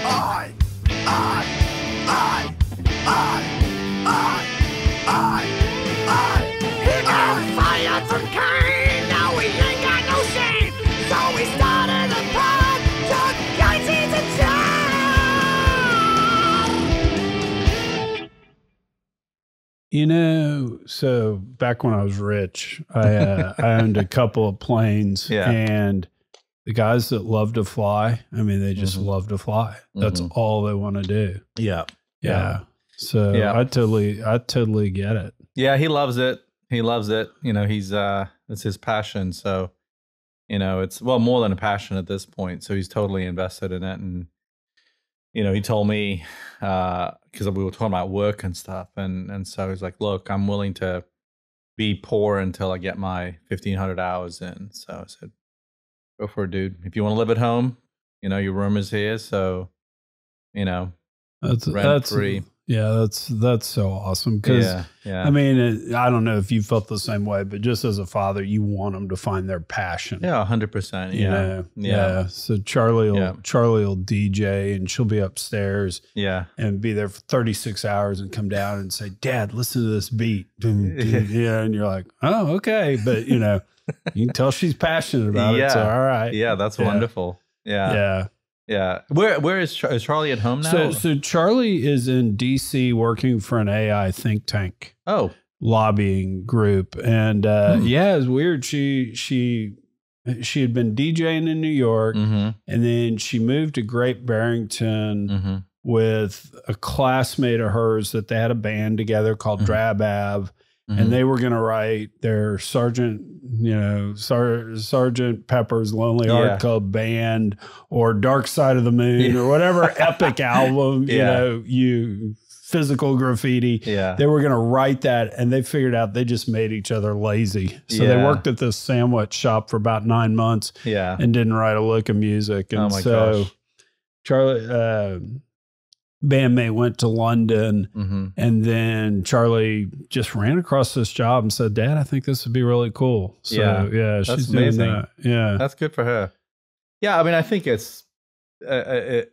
I, he got fired from Kane. Now we ain't got no shame. So we started a pod. Chuck Yates is a job. You know, so back when I was rich, I owned a couple of planes, and the guys that love to fly, I mean, they just love to fly. That's all they want to do. Yeah. So I totally get it. Yeah, he loves it. He loves it. You know, it's his passion. So, you know, it's more than a passion at this point. So he's totally invested in it. And, you know, he told me, because we were talking about work and stuff. And so he's like, look, I'm willing to be poor until I get my 1,500 hours in. So I said, go for it, dude. If you want to live at home, you know, your room is here. So, you know, rent free. Yeah, that's so awesome. Because, I mean, I don't know if you felt the same way, but just as a father, you want them to find their passion. Yeah, 100%. Yeah. So Charlie will DJ, and she'll be upstairs. Yeah. And be there for 36 hours and come down and say, Dad, listen to this beat. Yeah. And you're like, oh, okay. But, you know, you can tell she's passionate about it. So, all right. Yeah, that's wonderful. Yeah. Where is Charlie at home now? So Charlie is in DC working for an AI think tank. Oh, lobbying group, and it's weird. She had been DJing in New York, and then she moved to Great Barrington with a classmate of hers that they had a band together called Drab Ave. And they were going to write their Sergeant Pepper's Lonely Heart Club Band or Dark Side of the Moon or whatever epic album, you physical graffiti. They were going to write that, and they figured out they just made each other lazy. So they worked at this sandwich shop for about 9 months and didn't write a lick of music. And gosh. Charlie... bandmate went to London, and then Charlie just ran across this job and said, Dad, I think this would be really cool. So she's doing that. Yeah. That's good for her. Yeah. I mean, I think it's, I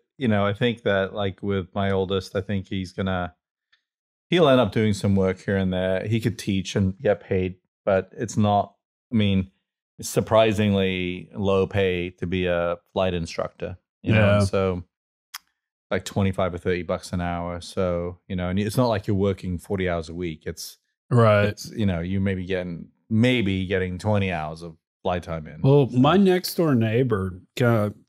think that like with my oldest, I think he'll end up doing some work here and there. He could teach and get paid, but it's not, I mean, it's surprisingly low pay to be a flight instructor, you know? So like 25 or 30 bucks an hour. So, you know, and it's not like you're working 40 hours a week. It's you know, you maybe getting 20 hours of flight time in. Well, my next door neighbor,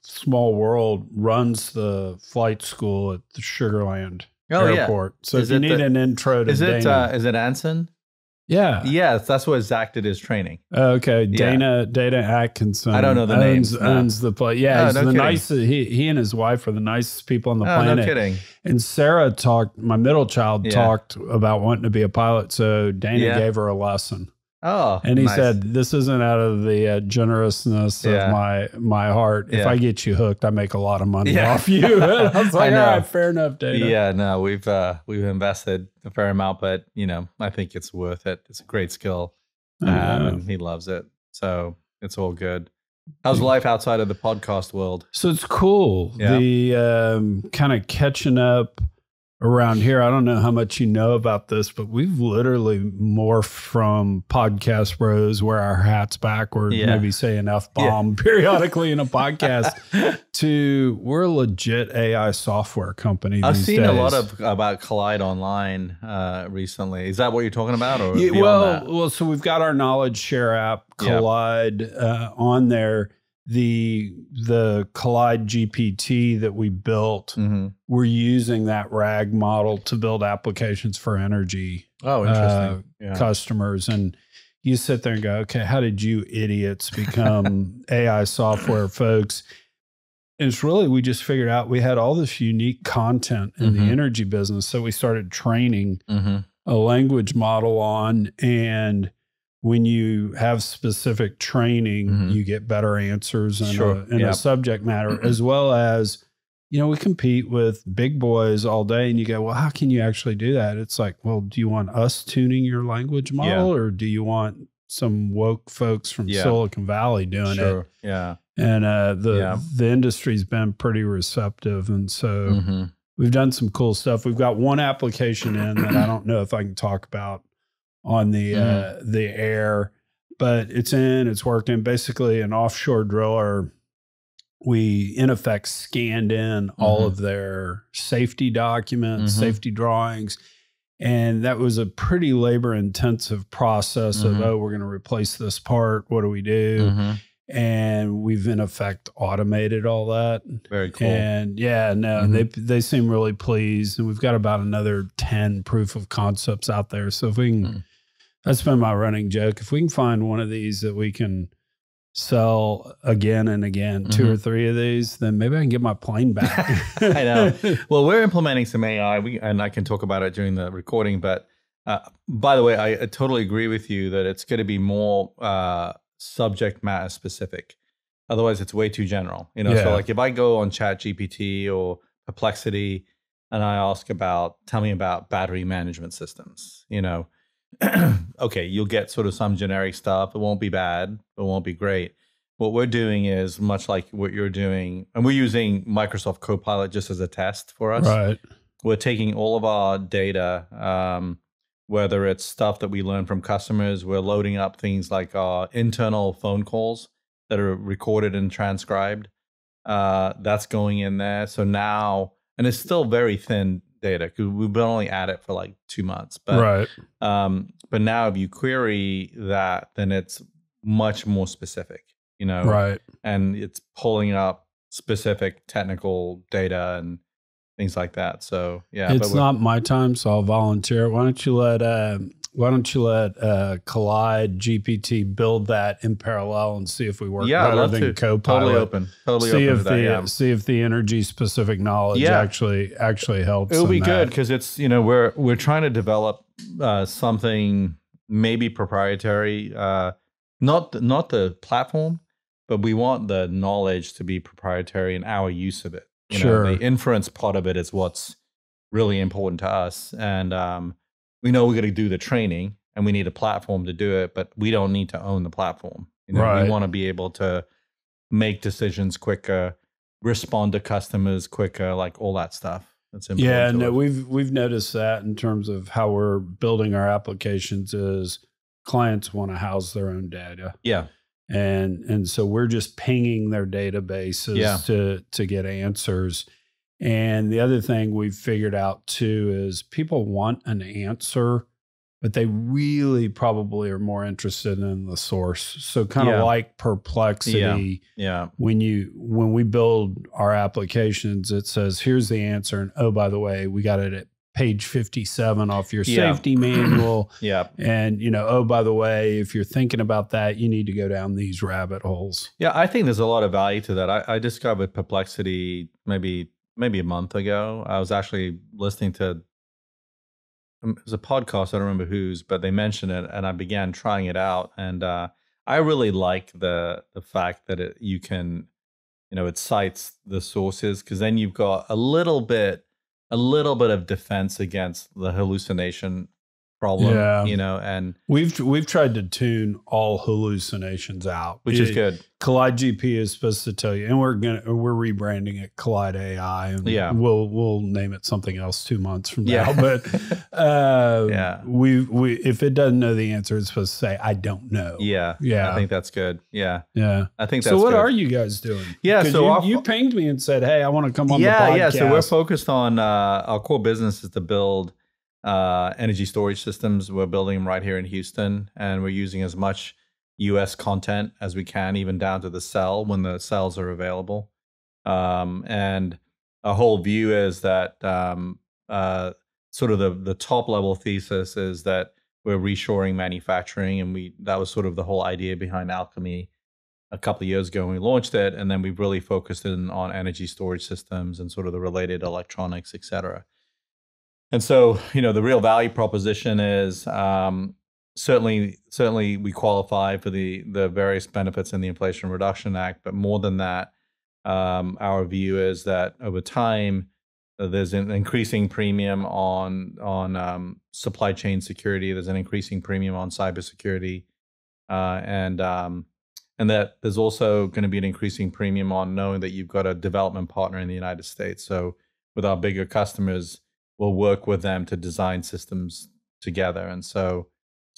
small world, runs the flight school at the Sugarland Airport. So if you need an intro to Dana. Is it Anson? Yeah. Yes, that's where Zach did his training. Okay. Dana Atkinson. I don't know the names. Owns the place. Yeah, he's the nicest. He and his wife are the nicest people on the planet. No kidding. And Sarah my middle child talked about wanting to be a pilot. So Dana gave her a lesson. Oh, and he said, this isn't out of the generousness of my heart. If I get you hooked, I make a lot of money off you. And I was like, all right, fair enough, Dana. Yeah, no, we've invested a fair amount, but you know, I think it's worth it. It's a great skill. And he loves it. So it's all good. How's life outside of the podcast world? So it's cool. Yeah. The kind of catching up around here. I don't know how much you know about this, but we've literally morphed from podcast bros, wear our hats backwards, maybe say an F-bomb periodically in a podcast, to we're a legit AI software company. I've seen a lot about Collide Online recently. Is that what you're talking about? Or well, so we've got our knowledge share app, Collide, on there. The Collide GPT that we built, we're using that RAG model to build applications for energy customers. And you sit there and go, okay, how did you idiots become AI software folks? And it's really, we just figured out we had all this unique content in the energy business. So we started training a language model on, and when you have specific training, you get better answers in a subject matter, as well as, you know, we compete with big boys all day, and you go, well, how can you actually do that? It's like, well, do you want us tuning your language model, or do you want some woke folks from Silicon Valley doing it? Yeah. And the industry's been pretty receptive. And so we've done some cool stuff. We've got one application in that I don't know if I can talk about on the air, but it's working. Basically, an offshore driller, we in effect scanned in all of their safety documents, safety drawings. And that was a pretty labor intensive process of, we're going to replace this part. What do we do? And we've in effect automated all that. Very cool. And they seem really pleased. And we've got about another 10 proof of concepts out there. So if we can, that's been my running joke. If we can find one of these that we can sell again and again, 2 or 3 of these, then maybe I can get my plane back. I know. Well, we're implementing some AI, and I can talk about it during the recording. But by the way, I totally agree with you that it's going to be more subject matter specific. Otherwise, it's way too general. So like if I go on ChatGPT or Perplexity and I ask tell me about battery management systems, okay, you'll get sort of some generic stuff. It won't be bad. It won't be great. What we're doing is much like what you're doing, and we're using Microsoft Copilot just as a test for us. Right. We're taking all of our data, whether it's stuff that we learn from customers, we're loading up things like our internal phone calls that are recorded and transcribed. That's going in there. So now, and it's still very thin data because we've been only at it for like 2 months. But, but now if you query that, then it's much more specific, Right. And it's pulling up specific technical data and things like that. So it's not my time, so I'll volunteer. Why don't you let Collide GPT build that in parallel and see if we work better than Copilot? Totally open. See if the energy specific knowledge actually helps. It'll be good because it's we're trying to develop something maybe proprietary, not the platform, but we want the knowledge to be proprietary in our use of it. The inference part of it is what's really important to us. And we know we're going to do the training and we need a platform to do it, but we don't need to own the platform. We want to be able to make decisions quicker, respond to customers quicker, like all that stuff. That's important. Yeah, no, we've noticed that in terms of how we're building our applications is clients want to house their own data. Yeah. And so we're just pinging their databases to get answers. And the other thing we've figured out too is people want an answer, but they really probably are more interested in the source. So kind of like Perplexity. When we build our applications, it says, here's the answer. And oh, by the way, we got it at page 57 off your safety manual. And, oh, by the way, if you're thinking about that, you need to go down these rabbit holes. Yeah, I think there's a lot of value to that. I discovered Perplexity maybe a month ago. I was actually listening to, it was a podcast, I don't remember whose, but they mentioned it and I began trying it out. And I really like the fact that you can, it cites the sources because then you've got a little bit of defense against the hallucination problem, and we've tried to tune all hallucinations out, which is good. Collide GP is supposed to tell you, and we're rebranding it Collide AI, and we'll name it something else 2 months from now. But we if it doesn't know the answer, it's supposed to say I don't know. I think that's good. I think that's so. What good. are you guys doing? So you pinged me and said, hey, I want to come on the podcast. So we're focused on our core business is to build energy storage systems. We're building them right here in Houston, and we're using as much US content as we can, even down to the cell when the cells are available. And our whole view is that sort of the top level thesis is that we're reshoring manufacturing, and that was sort of the whole idea behind Alchemy a couple of years ago when we launched it, and then we've really focused in on energy storage systems and sort of the related electronics, et cetera. And so, the real value proposition is certainly we qualify for the various benefits in the Inflation Reduction Act, but more than that, our view is that over time, there's an increasing premium on supply chain security. There's an increasing premium on cybersecurity, and and that there's also going to be an increasing premium on knowing that you've got a development partner in the United States. So with our bigger customers, we'll work with them to design systems together. And so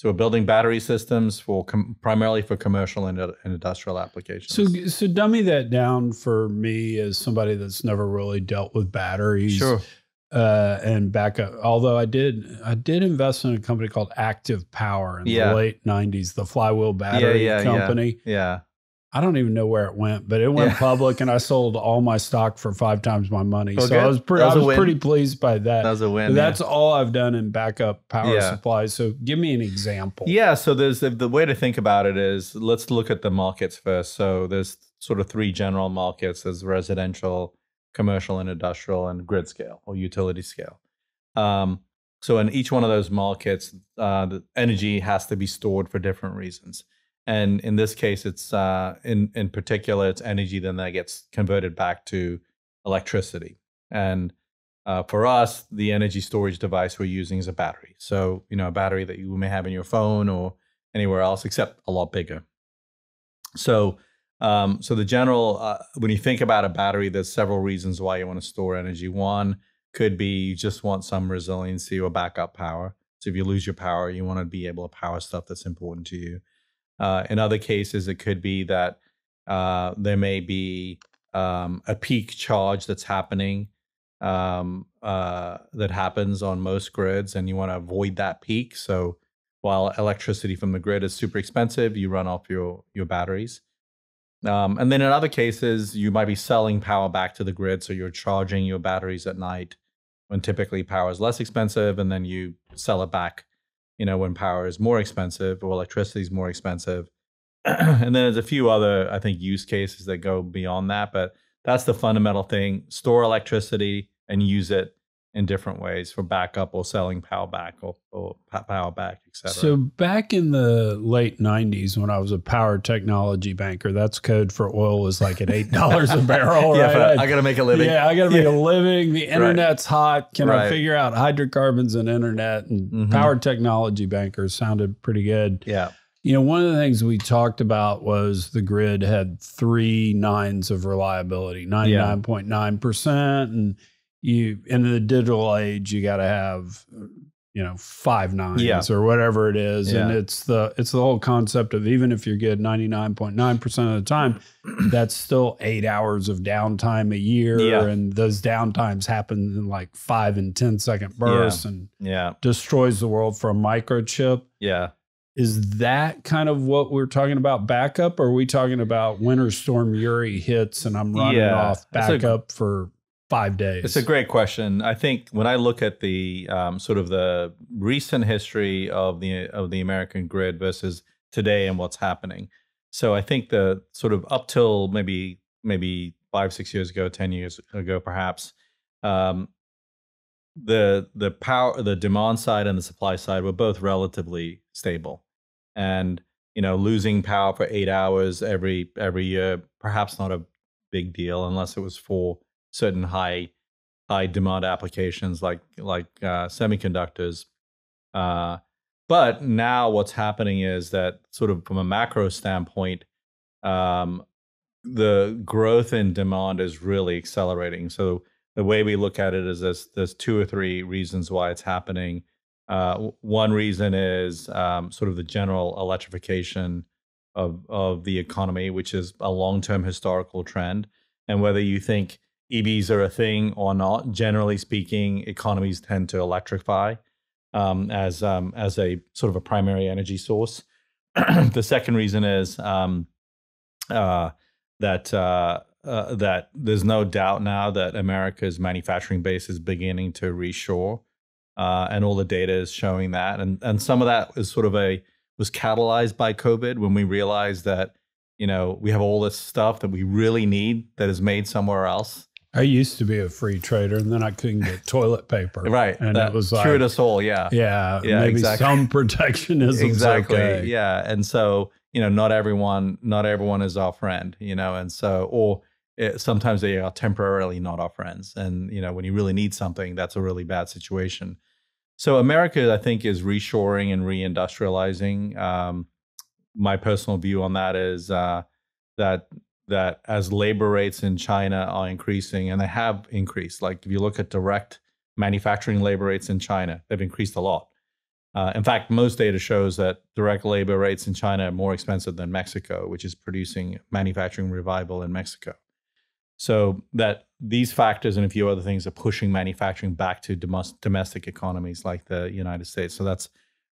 we're building battery systems for primarily for commercial and industrial applications. So dummy that down for me as somebody that's never really dealt with batteries. Sure. And backup. Although I did invest in a company called Active Power in the late 90s, the flywheel battery company. Yeah. I don't even know where it went, but it went public, and I sold all my stock for 5 times my money. So I was pretty pleased by that. That was a win. But that's all I've done in backup power supplies. So give me an example. Yeah. So there's the way to think about it is, let's look at the markets first. So there's sort of 3 general markets: there's residential, commercial and industrial, and grid scale or utility scale. So in each one of those markets, the energy has to be stored for different reasons. And in this case, it's in particular, it's energy then that gets converted back to electricity. And for us, the energy storage device we're using is a battery. So, a battery that you may have in your phone or anywhere else, except a lot bigger. So the general, when you think about a battery, there's several reasons why you want to store energy. One could be you just want some resiliency or backup power. So if you lose your power, you want to be able to power stuff that's important to you. In other cases, it could be that there may be a peak charge that's happening that happens on most grids, and you want to avoid that peak. So while electricity from the grid is super expensive, you run off your batteries. And then in other cases, you might be selling power back to the grid, so you're charging your batteries at night when typically power is less expensive, and then you sell it back when power is more expensive or electricity is more expensive. And then there's a few other, I think, use cases that go beyond that. But that's the fundamental thing: store electricity and use it in different ways for backup or selling power back or power back, et cetera. So back in the late 90s, when I was a power technology banker, that's code for oil was like at $8 a barrel. Right? I got to make a living. Yeah, I got to make a living. The internet's hot. Can I figure out hydrocarbons and internet? And power technology bankers sounded pretty good. Yeah. One of the things we talked about was the grid had 3 nines of reliability, 99.9%. And in the digital age, you got to have 5 nines or whatever it is. And it's the whole concept of, even if you're good 99.9% of the time, that's still 8 hours of downtime a year. And those downtimes happen in like 5 and 10 second bursts and destroys the world for a microchip. Yeah. Is that kind of what we're talking about backup? Or are we talking about Winter Storm Uri hits and I'm running off backup for 5 days? It's a great question. I think when I look at the sort of the recent history of the American grid versus today and what's happening. So I think the sort of up till maybe 5-6 years ago, 10 years ago, perhaps, the power, the demand side and the supply side were both relatively stable. And losing power for 8 hours every year, perhaps not a big deal unless it was for certain high demand applications like semiconductors. But now what's happening is that, sort of from a macro standpoint, the growth in demand is really accelerating. So the way we look at it is there's 2 or 3 reasons why it's happening. One reason is sort of the general electrification of the economy, which is a long-term historical trend. And whether you think EVs are a thing or not, generally speaking, economies tend to electrify as a sort of a primary energy source. The second reason is that there's no doubt now that America's manufacturing base is beginning to reshore, and all the data is showing that. And some of that is sort of was catalyzed by COVID, when we realized that we have all this stuff that we really need that is made somewhere else. I used to be a free trader, and then I couldn't get toilet paper. Right. And it was like, cured us all. Yeah. Yeah. Maybe exactly. Some protectionism. Exactly. Okay. Yeah. And so, not everyone is our friend, and so, sometimes they are temporarily not our friends. And, when you really need something, that's a really bad situation. So America, I think, is reshoring and reindustrializing. my personal view on that is that as labor rates in China are increasing, and they have increased, like if you look at direct manufacturing labor rates in China, they've increased a lot. In fact, most data shows that direct labor rates in China are more expensive than Mexico, which is producing manufacturing revival in Mexico. So that these factors and a few other things are pushing manufacturing back to domestic economies like the United States. So that's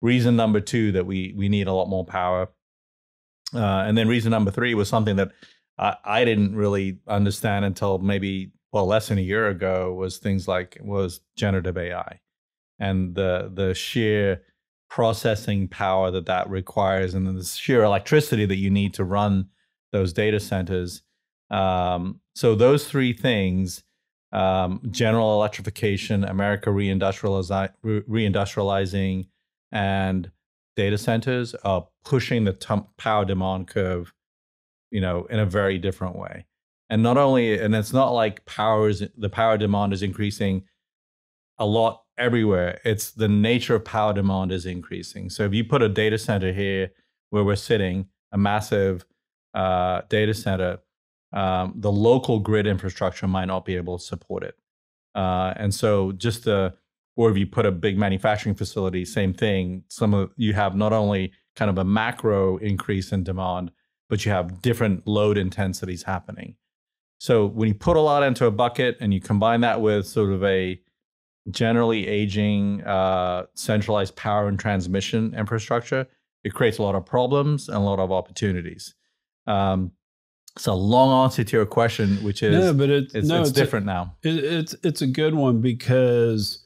reason number 2 that we need a lot more power. And then reason number 3 was something that I didn't really understand until maybe, less than a year ago, was generative AI and the sheer processing power that requires, and then the sheer electricity that you need to run those data centers. So those 3 things, general electrification, America reindustrializing, and data centers are pushing the power demand curve, in a very different way. And not only, and it's not like the power demand is increasing a lot everywhere. It's the nature of power demand is increasing. So if you put a data center here where we're sitting, a massive data center, the local grid infrastructure might not be able to support it. And so or if you put a big manufacturing facility, same thing. You have not only kind of a macro increase in demand, but you have different load intensities happening. So when you put a lot into a bucket and you combine that with sort of a generally aging centralized power and transmission infrastructure, it creates a lot of problems and a lot of opportunities. It's a long answer to your question, which is it's different now. It's a good one, because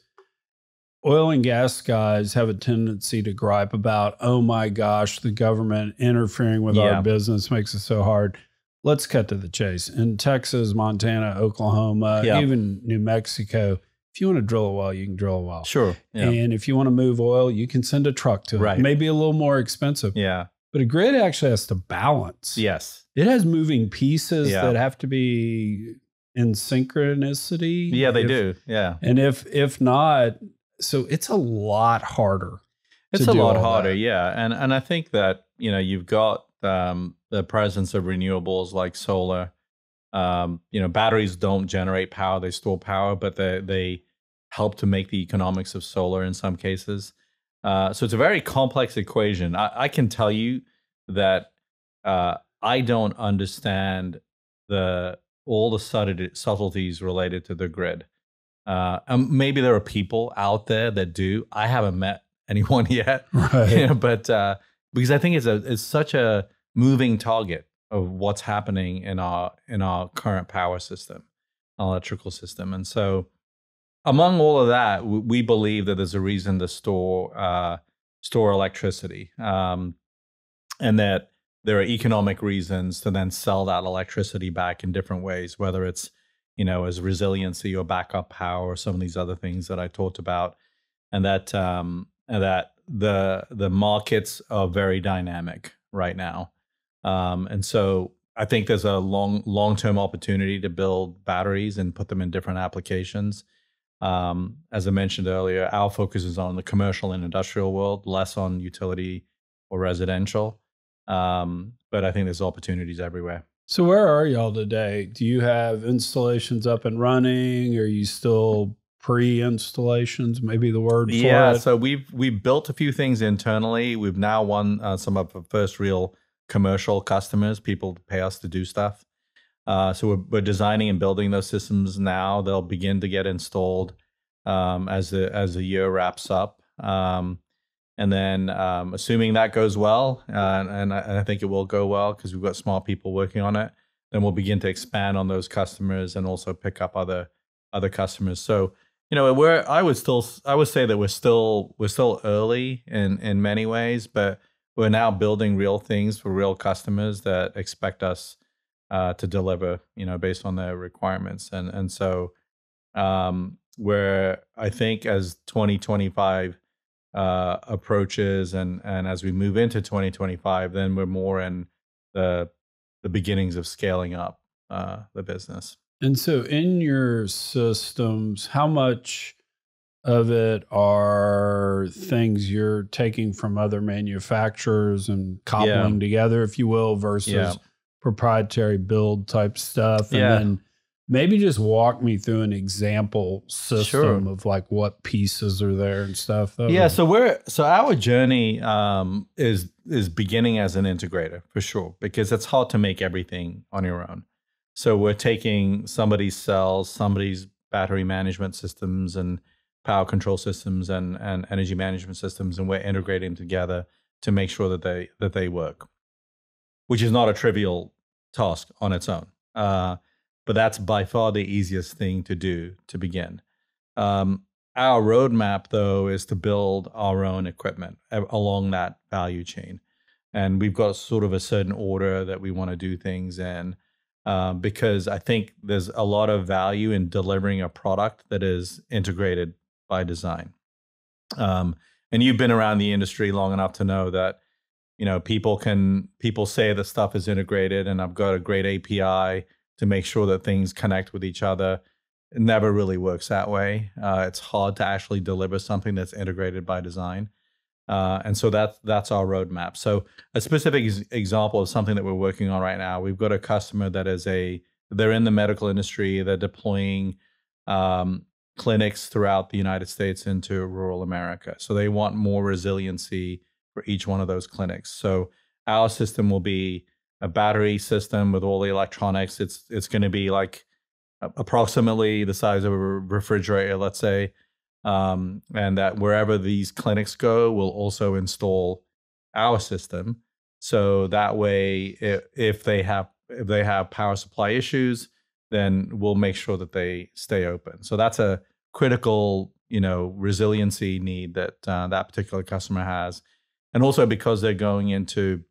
oil and gas guys have a tendency to gripe about, oh my gosh, the government interfering with our business makes it so hard. Let's cut to the chase. In Texas, Montana, Oklahoma, even New Mexico, if you want to drill a well, you can drill a well. Sure. Yeah. And if you want to move oil, you can send a truck to it. Maybe a little more expensive. Yeah. But a grid actually has to balance. Yes. It has moving pieces that have to be in synchronicity. Yeah, they do. Yeah. And if not, so it's a lot harder. It's a lot harder, yeah. And I think that, you've got the presence of renewables like solar. Batteries don't generate power, they store power, but they help to make the economics of solar in some cases. So it's a very complex equation. I can tell you that I don't understand all the subtleties related to the grid. Maybe there are people out there that do. I haven't met anyone yet, right? But because I think it's such a moving target of what's happening in our current power system, electrical system, and so among all of that, we believe that there's a reason to store electricity, and that there are economic reasons to then sell that electricity back in different ways, whether it's as resiliency or backup power or some of these other things that I talked about, and that the markets are very dynamic right now, and so I think there's a long-term opportunity to build batteries and put them in different applications. As I mentioned earlier, our focus is on the commercial and industrial world, less on utility or residential. But I think there's opportunities everywhere. So where are y'all today? Do you have installations up and running? Are you still pre-installations, maybe the word for it? Yeah, so we've built a few things internally. We've now won some of the first real commercial customers, people pay us to do stuff. So we're designing and building those systems now. They'll begin to get installed as the year wraps up. And then assuming that goes well, and I think it will go well because we've got smart people working on it, then we'll begin to expand on those customers and also pick up other customers. So, I would say that we're still early in many ways, but we're now building real things for real customers that expect us to deliver, based on their requirements. And so where I think as 2025 approaches and as we move into 2025, then we're more in the beginnings of scaling up the business. And so in your systems, how much of it are things you're taking from other manufacturers and cobbling together, if you will, versus proprietary build type stuff? And then maybe just walk me through an example system of like what pieces are there and stuff. So our journey is beginning as an integrator for sure, because it's hard to make everything on your own. So we're taking somebody's cells, somebody's battery management systems and power control systems and energy management systems, and we're integrating together to make sure that they work, which is not a trivial task on its own. But that's by far the easiest thing to do to begin. Our roadmap, though, is to build our own equipment along that value chain. And we've got sort of a certain order that we want to do things in, because I think there's a lot of value in delivering a product that is integrated by design. And you've been around the industry long enough to know that, you know, people say that stuff is integrated and I've got a great API to make sure that things connect with each other. It never really works that way. It's hard to actually deliver something that's integrated by design. And so that's our roadmap. So a specific example of something that we're working on right now, we've got a customer that they're in the medical industry. They're deploying clinics throughout the United States into rural America. So they want more resiliency for each one of those clinics. So our system will be a battery system with all the electronics. It's going to be like approximately the size of a refrigerator, let's say. And that wherever these clinics go, we'll also install our system. So that way, if they have power supply issues, then we'll make sure that they stay open. So that's a critical, resiliency need that that particular customer has. And also because they're going into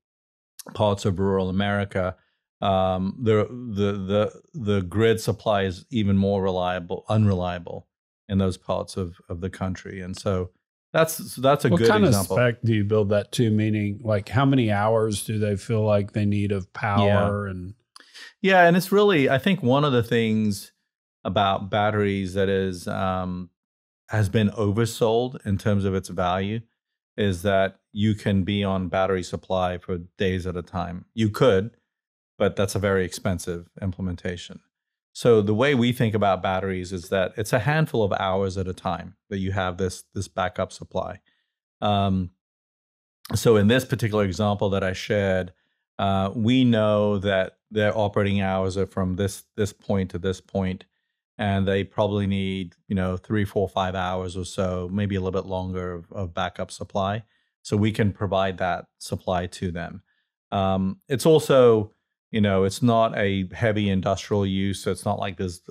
parts of rural America, the grid supply is even more unreliable in those parts of the country. And so that's a good example. What kind of spec do you build that to? Meaning, like, how many hours do they feel like they need of power? And it's really, I think one of the things about batteries that has been oversold in terms of its value is that you can be on battery supply for days at a time. You could, but that's a very expensive implementation. So the way we think about batteries is that it's a handful of hours at a time that you have this backup supply. So in this particular example that I shared, we know that their operating hours are from this point to this point, and they probably need 3, 4, 5 hours or so, maybe a little bit longer of backup supply. So we can provide that supply to them. It's also it's not a heavy industrial use, so it's not like there's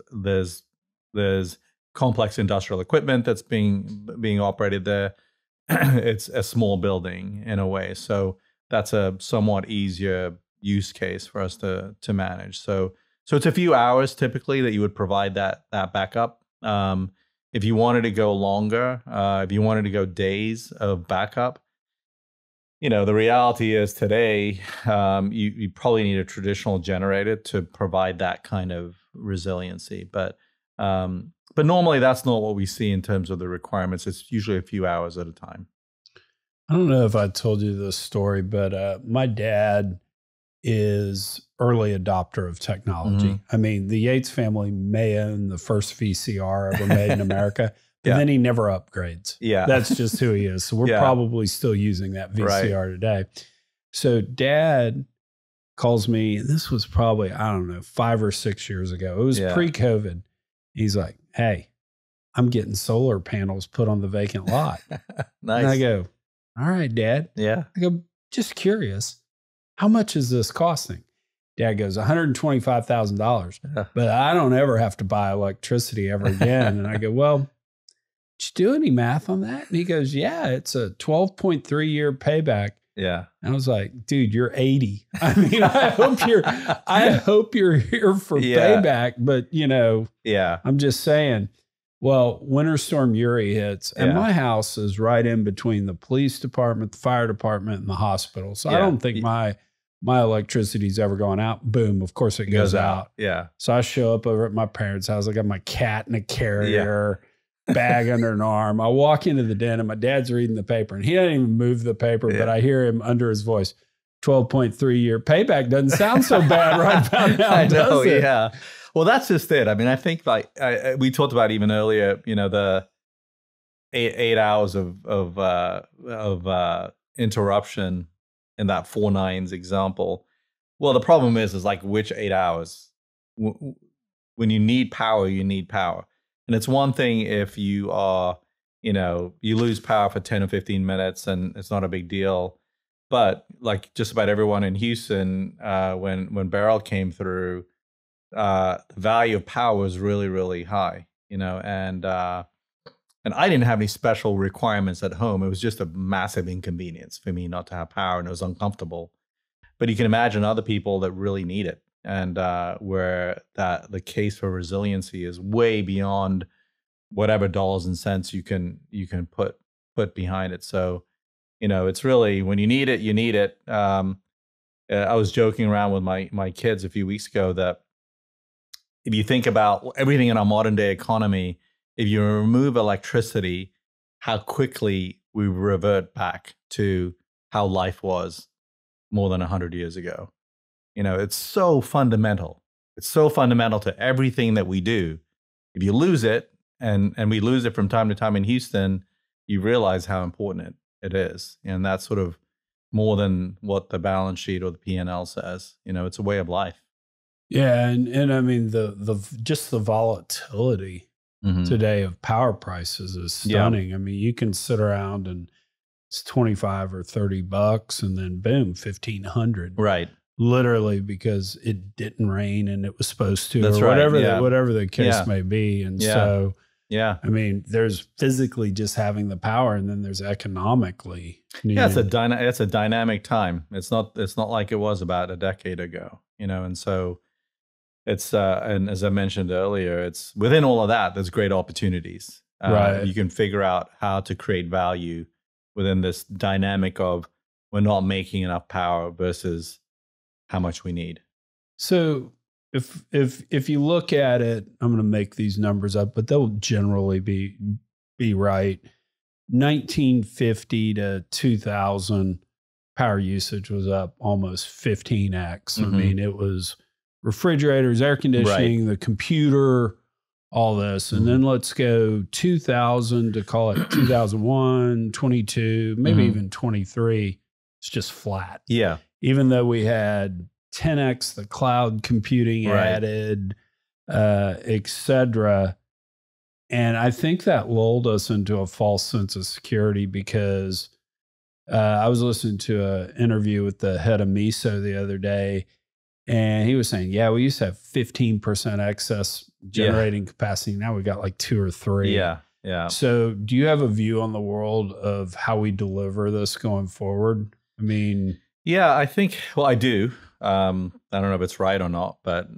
complex industrial equipment that's being operated there. It's a small building in a way, so that's a somewhat easier use case for us to manage. So it's a few hours typically that you would provide that backup. If you wanted to go longer, if you wanted to go days of backup, the reality is today, you probably need a traditional generator to provide that kind of resiliency. But normally that's not what we see in terms of the requirements. It's usually a few hours at a time. I don't know if I told you this story, but my dad is early adopter of technology. Mm-hmm. I mean, the Yates family may own the first VCR ever made in America. And then he never upgrades. Yeah. That's just who he is. So we're probably still using that VCR today. So Dad calls me, and this was probably, 5 or 6 years ago. It was pre-COVID. He's like, "Hey, I'm getting solar panels put on the vacant lot." Nice. And I go, "All right, Dad." Yeah. I go, "Just curious, how much is this costing?" Dad goes, $125,000. But I don't ever have to buy electricity ever again. And I go, "Well, did you do any math on that?" And he goes, "Yeah, it's a 12.3-year payback." Yeah. And I was like, "Dude, you're 80. I mean, I hope you're here for payback, but I'm just saying." Well, Winter Storm Uri hits, and my house is right in between the police department, the fire department, and the hospital. So I don't think my electricity's ever gone out. Boom, of course it goes out. Yeah. So I show up over at my parents' house. I got my cat in a carrier. bag under an arm. I walk into the den and my dad's reading the paper and he doesn't even move the paper, but I hear him under his voice, 12.3-year payback doesn't sound so bad right about now, I know, does it? yeah. Well, that's just it. I mean, I think like we talked about even earlier, you know, the eight hours of interruption in that 4 nines example. Well, the problem is like which 8 hours? When you need power, you need power. And it's one thing if you are, you know, you lose power for 10 or 15 minutes and it's not a big deal. But like just about everyone in Houston, when Beryl came through, the value of power was really, really high, you know, and I didn't have any special requirements at home. It was just a massive inconvenience for me not to have power, and it was uncomfortable. But you can imagine other people that really need it, and where the case for resiliency is way beyond whatever dollars and cents you can put behind it. So, you know, it's really when you need it, you need it. I was joking around with my kids a few weeks ago that if you think about everything in our modern day economy, if you remove electricity, how quickly we revert back to how life was more than 100 years ago. You know, it's so fundamental. It's so fundamental to everything that we do. If you lose it, and we lose it from time to time in Houston, you realize how important it is. And that's sort of more than what the balance sheet or the P&L says. You know, it's a way of life. Yeah, and I mean the just the volatility today of power prices is stunning. Yeah. I mean, you can sit around and it's $25 or $30 and then boom, 1,500. Right. Literally because it didn't rain and it was supposed to. That's or whatever right. whatever the case may be. And so I mean, there's physically just having the power, and then there's economically. Yeah, it's a dynamic time. It's not like it was about a decade ago, you know. And so it's and as I mentioned earlier, it's within all of that, there's great opportunities. Right. You can figure out how to create value within this dynamic of we're not making enough power versus how much we need. So if you look at it, I'm going to make these numbers up, but they'll generally be right. 1950 to 2000, power usage was up almost 15x. I mean, it was refrigerators, air conditioning, the computer, all this. And then let's go 2000 to call it 2001, 22, maybe even 23. It's just flat. Yeah. Even though we had 10x the cloud computing added, et cetera. And I think that lulled us into a false sense of security because I was listening to an interview with the head of MISO the other day, and he was saying, yeah, we used to have 15% excess generating capacity. Now we got like 2 or 3. Yeah. Yeah. So do you have a view on the world of how we deliver this going forward? I mean, yeah, I think, well, I do. I don't know if it's right or not, but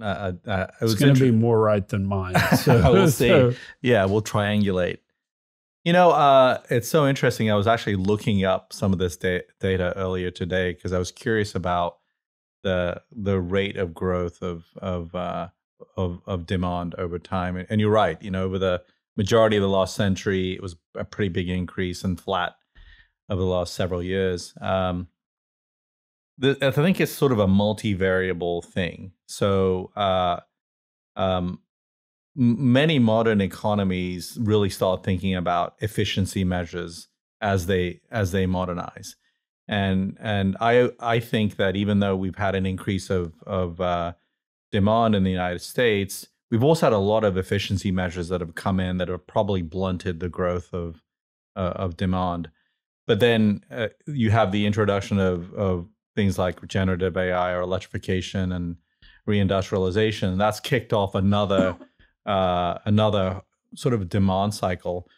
it's going to be more right than mine. So we'll see. Yeah, we'll triangulate. You know, it's so interesting. I was actually looking up some of this data earlier today because I was curious about the rate of growth of demand over time. And you're right. You know, over the majority of the last century, it was a pretty big increase and flat over the last several years. I think it's sort of a multivariable thing. So many modern economies really start thinking about efficiency measures as they modernize. And I think that even though we've had an increase of demand in the United States, we've also had a lot of efficiency measures that have come in that have probably blunted the growth of demand. But then you have the introduction of things like generative AI or electrification and reindustrialization. That's kicked off another sort of demand cycle,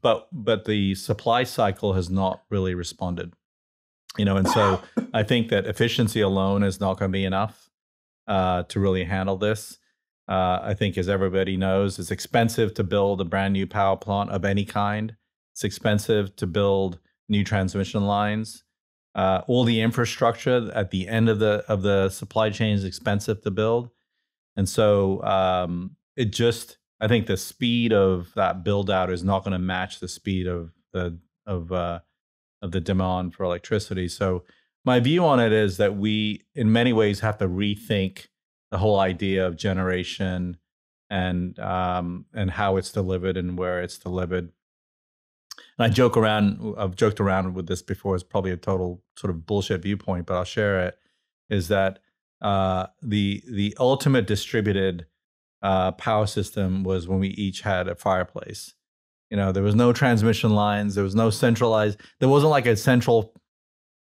but the supply cycle has not really responded. You know, and so I think that efficiency alone is not going to be enough to really handle this. I think, as everybody knows, it's expensive to build a brand new power plant of any kind. It's expensive to build new transmission lines. All the infrastructure at the end of the supply chain is expensive to build, and so I I think the speed of that build out is not going to match the speed of the demand for electricity. So my view on it is that we, in many ways, have to rethink the whole idea of generation and how it's delivered and where it's delivered. And I've joked around with this before. It's probably a total sort of bullshit viewpoint, but I'll share it. Is that the ultimate distributed power system was when we each had a fireplace. You know, there was no transmission lines. There was no centralized. There wasn't like a central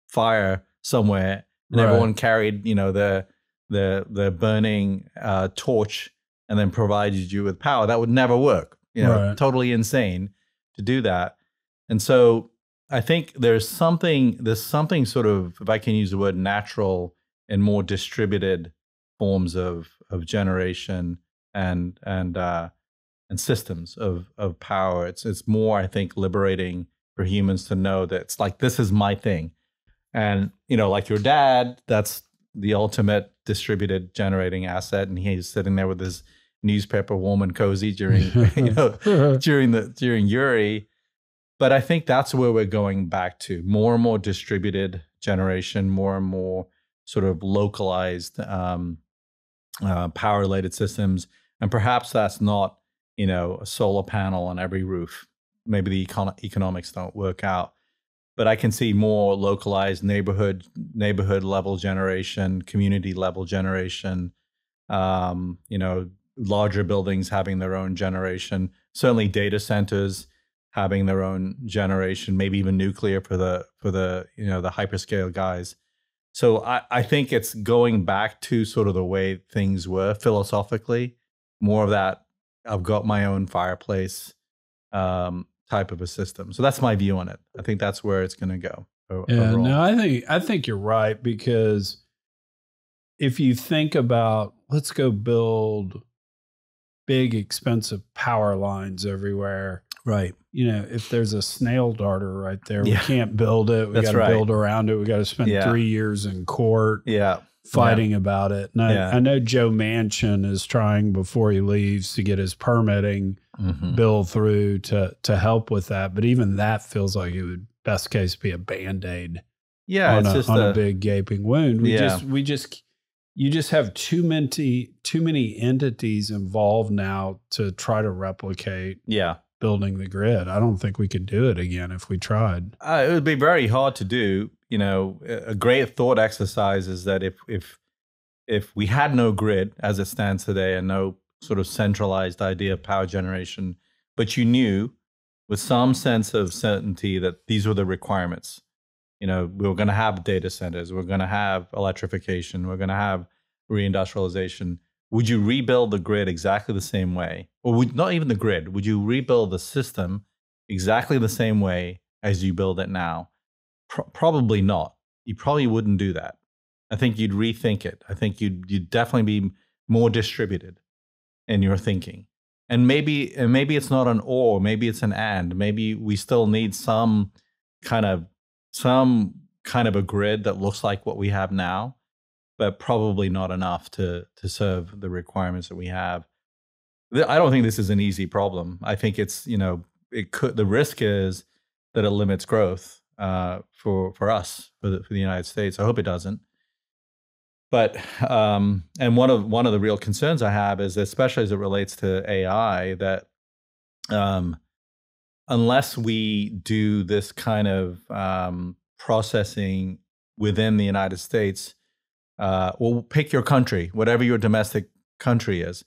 fire somewhere, and everyone carried, you know, the burning torch and then provided you with power. That would never work. You know, totally insane to do that. And so I think there's something sort of, if I can use the word, natural and more distributed forms of generation and systems of power. It's more, I think, liberating for humans to know that it's like, this is my thing. And, you know, like your dad, that's the ultimate distributed generating asset, and he's sitting there with his newspaper warm and cozy during during Uri. But I think that's where we're going back to, more and more distributed generation, more and more sort of localized power related systems. And perhaps that's not, you know, a solar panel on every roof. Maybe the economics don't work out. But I can see more localized neighborhood level generation, community level generation, you know, larger buildings having their own generation, certainly data centers having their own generation, maybe even nuclear for the you know, the hyperscale guys. So I think it's going back to sort of the way things were philosophically, more of that I've got my own fireplace type of a system. So that's my view on it. I think that's where it's going to go. Yeah, no, I think you're right, because if you think about, let's go build big, expensive power lines everywhere. Right. You know, if there's a snail darter right there, we can't build it. We got to build around it. We got to spend 3 years in court fighting about it. And I know Joe Manchin is trying, before he leaves, to get his permitting bill through to help with that. But even that feels like it would, best case, be a Band-Aid on a big gaping wound. You just have too many entities involved now to try to replicate building the grid. I don't think we could do it again if we tried. It would be very hard to do. You know, a great thought exercise is that if we had no grid as it stands today and no sort of centralized idea of power generation, but you knew with some sense of certainty that these were the requirements. You know, we were going to have data centers, we're going to have electrification, we're going to have reindustrialization. Would you rebuild the grid exactly the same way? Or not even the grid, would you rebuild the system exactly the same way as you build it now? Probably not. You probably wouldn't do that. I think you'd rethink it. I think you'd definitely be more distributed in your thinking. And maybe it's not an or, maybe it's an and. Maybe we still need some kind of a grid that looks like what we have now, but probably not enough to serve the requirements that we have. I don't think this is an easy problem. I think it's, you know, the risk is that it limits growth for us, for the United States. I hope it doesn't. But and one of the real concerns I have is, especially as it relates to AI, that unless we do this kind of processing within the United States, well, pick your country, whatever your domestic country is.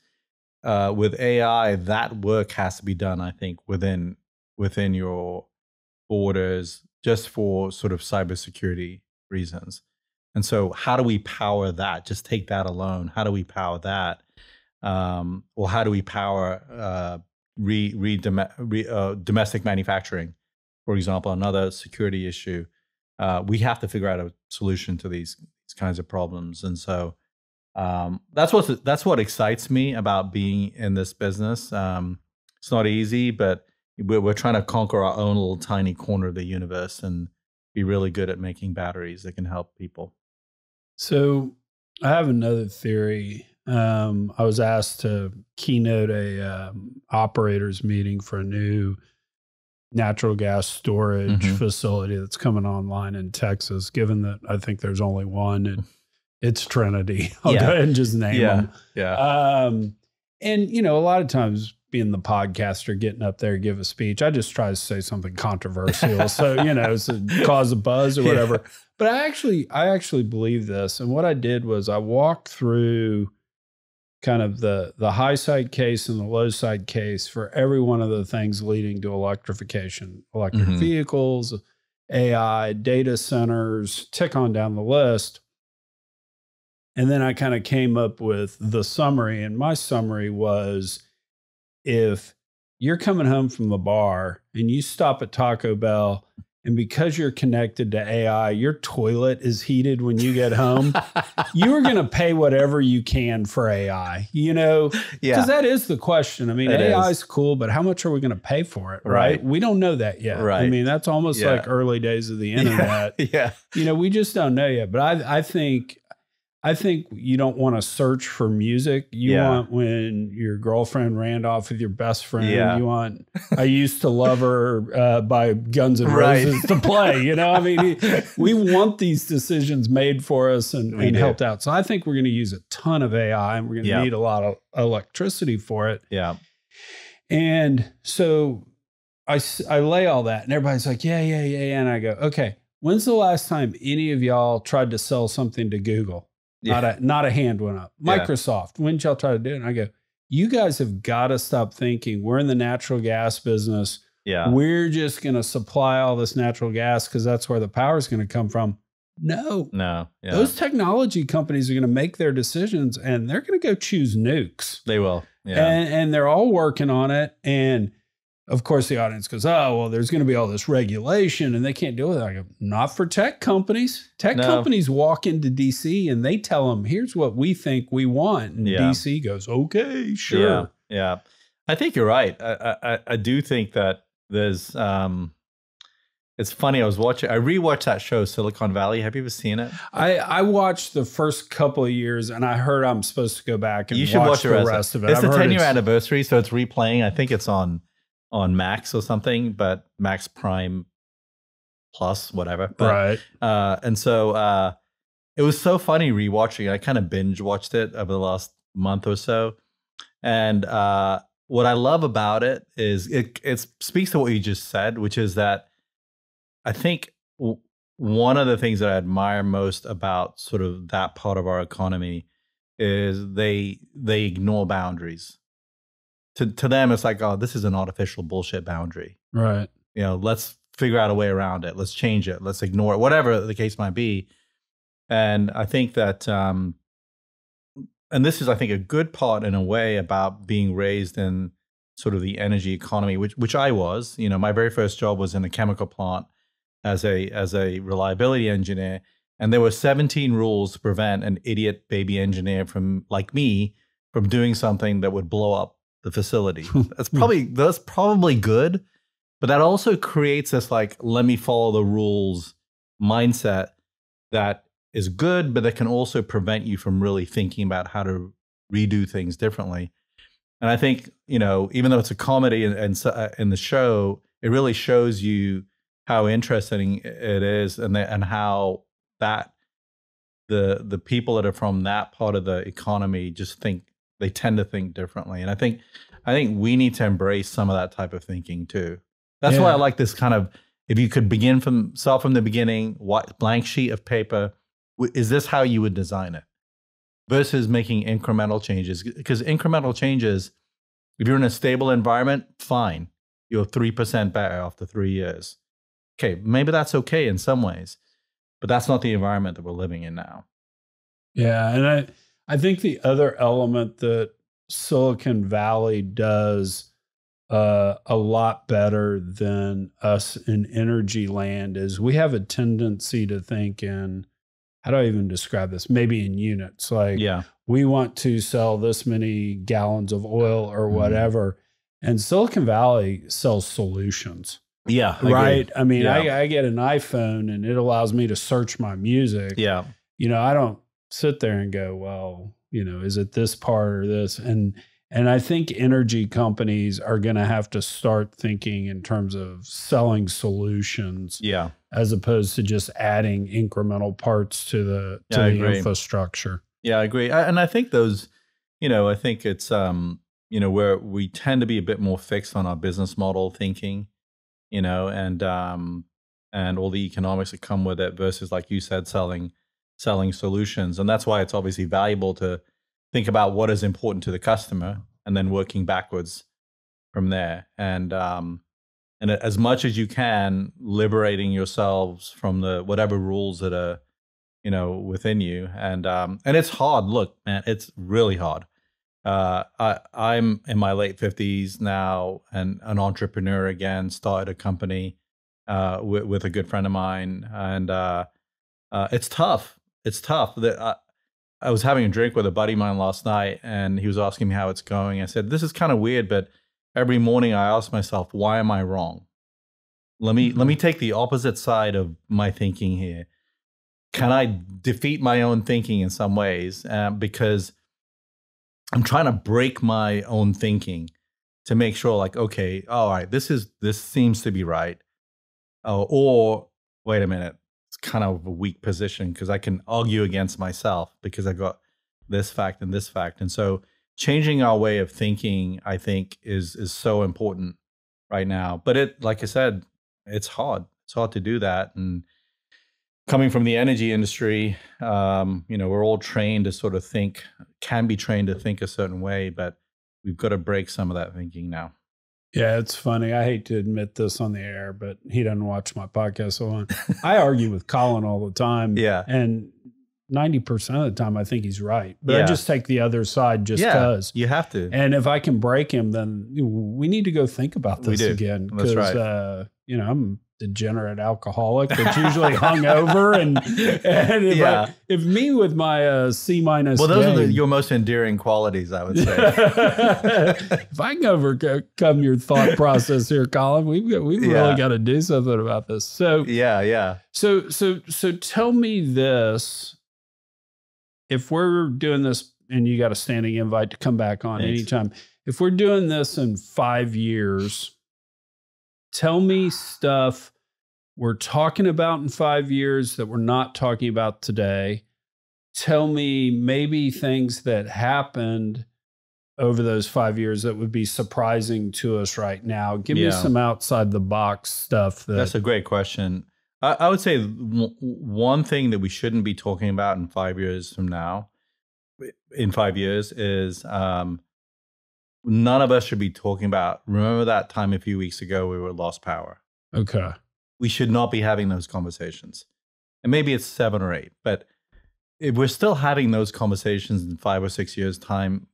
With AI, that work has to be done, I think, within your borders, just for sort of cybersecurity reasons. And so how do we power that? Just take that alone. How do we power that? Or how do we power domestic manufacturing, for example, another security issue? We have to figure out a solution to these kinds of problems. And so that's what excites me about being in this business. It's not easy, but we're trying to conquer our own little tiny corner of the universe and be really good at making batteries that can help people. So I have another theory. I was asked to keynote a operators meeting for a new natural gas storage facility that's coming online in Texas. Given that I think there's only one, it's Trinity. I'll go ahead and just name them. Yeah. And you know, a lot of times being the podcaster, getting up there, give a speech, I just try to say something controversial. So, you know, so cause a buzz or whatever. But I actually believe this. And what I did was I walked through kind of the high side case and the low side case for every one of the things leading to electrification, electric vehicles, AI, data centers, tick on down the list. And then I kind of came up with the summary. And my summary was, if you're coming home from the bar and you stop at Taco Bell, and because you're connected to AI, your toilet is heated when you get home, you are going to pay whatever you can for AI, you know? Because that is the question. I mean, AI is cool, but how much are we going to pay for it, right? We don't know that yet. Right. I mean, that's almost like early days of the internet. You know, we just don't know yet. But I think you don't want to search for music. You want when your girlfriend ran off with your best friend. You want I Used to Love Her by Guns N' Roses to play. You know, I mean, we want these decisions made for us and helped out. So I think we're going to use a ton of AI and we're going to need a lot of electricity for it. And so I lay all that and everybody's like, yeah. And I go, okay, when's the last time any of y'all tried to sell something to Google? Not a hand went up. Microsoft, when did y'all try to do it? And I go, you guys have got to stop thinking we're in the natural gas business. We're just going to supply all this natural gas because that's where the power is going to come from. No. Those technology companies are going to make their decisions and they're going to go choose nukes. They will. And they're all working on it. And of course, the audience goes, oh, well, there's going to be all this regulation and they can't deal with it. I go, not for tech companies. Tech companies walk into DC and they tell them, here's what we think we want. And DC goes, okay, sure. Yeah. I think you're right. I do think that there's, it's funny. I rewatched that show, Silicon Valley. Have you ever seen it? I watched the first couple of years and I heard I'm supposed to go back and watch the rest of it. It's the 10-year anniversary, so it's replaying. I think it's on Max or something, but Max Prime Plus, whatever. But, and so it was so funny rewatching. I kind of binge watched it over the last month or so. And what I love about it is it speaks to what you just said, which is that I think one of the things that I admire most about sort of that part of our economy is they ignore boundaries. To them, it's like, oh, this is an artificial bullshit boundary. Right. You know, let's figure out a way around it. Let's change it. Let's ignore it, whatever the case might be. And I think that, and this is, I think, a good part in a way about being raised in sort of the energy economy, which I was. You know, my very first job was in a chemical plant as a reliability engineer. And there were 17 rules to prevent an idiot baby engineer like me from doing something that would blow up the facility. That's probably good, but that also creates this like, let me follow the rules mindset that is good, but that can also prevent you from really thinking about how to redo things differently. And I think, you know, even though it's a comedy and in the show, it really shows you how interesting it is and how that the people that are from that part of the economy just they tend to think differently. And I think we need to embrace some of that type of thinking too. That's why I like this kind of, if you could start from the beginning, blank sheet of paper, is this how you would design it? Versus making incremental changes. Because incremental changes, if you're in a stable environment, fine. You're 3% better after 3 years. Okay, maybe that's okay in some ways, but that's not the environment that we're living in now. Yeah, and I think the other element that Silicon Valley does a lot better than us in energy land is we have a tendency to think in, how do I even describe this? Maybe in units. Like, we want to sell this many gallons of oil or whatever. And Silicon Valley sells solutions. Yeah. Right. I mean, I get an iPhone and it allows me to search my music. Yeah. You know, I don't sit there and go, well, is it this part or this? And I think energy companies are going to have to start thinking in terms of selling solutions, as opposed to just adding incremental parts to the infrastructure. Yeah, I agree. And I think those, I think it's where we tend to be a bit more fixed on our business model thinking, and all the economics that come with it versus, like you said, selling solutions. And that's why it's obviously valuable to think about what is important to the customer and then working backwards from there. And as much as you can, liberating yourselves from the whatever rules that are, within you. And it's hard. Look, man, it's really hard. I'm in my late 50s now and an entrepreneur again, started a company with a good friend of mine. And it's tough. It's tough. I was having a drink with a buddy of mine last night, and he was asking me how it's going. I said, this is kind of weird, but every morning I ask myself, why am I wrong? Let me take the opposite side of my thinking here. Can I defeat my own thinking in some ways? Because I'm trying to break my own thinking to make sure, like, okay, all right, this seems to be right. Or wait a minute, it's kind of a weak position because I can argue against myself because I got this fact and this fact. And so changing our way of thinking, I think, is so important right now. But like I said, it's hard. It's hard to do that. And coming from the energy industry, we're all trained to sort of can be trained to think a certain way, but we've got to break some of that thinking now. Yeah, it's funny. I hate to admit this on the air, but he doesn't watch my podcast so long. I argue with Colin all the time. Yeah. And 90% of the time, I think he's right. But I just take the other side just because. You have to. And if I can break him, then we need to go think about this again. That's right. I'm a degenerate alcoholic that's usually hungover. And if me with my C-, well, those are your most endearing qualities, I would say. If I can overcome your thought process here, Colin, we've really got to do something about this. So So tell me this. If we're doing this, and you got a standing invite to come back on anytime, if we're doing this in 5 years, tell me stuff we're talking about in 5 years that we're not talking about today. Tell me maybe things that happened over those 5 years that would be surprising to us right now. Give me some outside the box stuff. That's a great question. I would say one thing that we shouldn't be talking about in 5 years from now, in 5 years, is none of us should be talking about, remember that time a few weeks ago we lost power? Okay. We should not be having those conversations. And maybe it's 7 or 8, but if we're still having those conversations in 5 or 6 years' time,